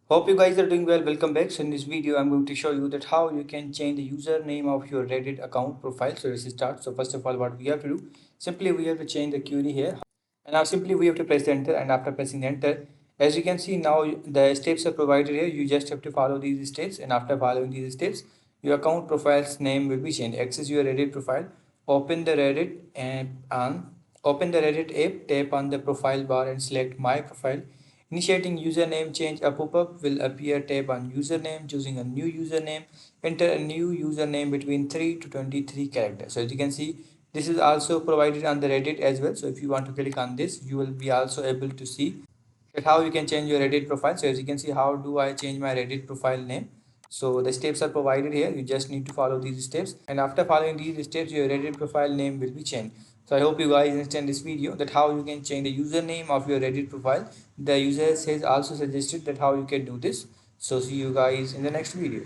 Hope you guys are doing well. Welcome back. So in this video, I'm going to show you that how you can change the username of your Reddit account profile. So let's start. So first of all, what we have to do, simply we have to change the query here. And now simply we have to press enter, and after pressing enter, as you can see now the steps are provided here. You just have to follow these steps, and after following these steps, your account profile's name will be changed. Access your Reddit profile. Open the Reddit app, tap on the profile bar and select my profile. Initiating username change, a pop-up will appear. Tap on username, choosing a new username. Enter a new username between 3 to 23 characters. So as you can see, this is also provided on the Reddit as well. So if you want to click on this, you will be also able to see that how you can change your Reddit profile. So as you can see, how do I change my Reddit profile name? So the steps are provided here. You just need to follow these steps, and after following these steps, your Reddit profile name will be changed. So I hope you guys understand this video, that how you can change the username of your Reddit profile. The user has also suggested that how you can do this. So see you guys in the next video.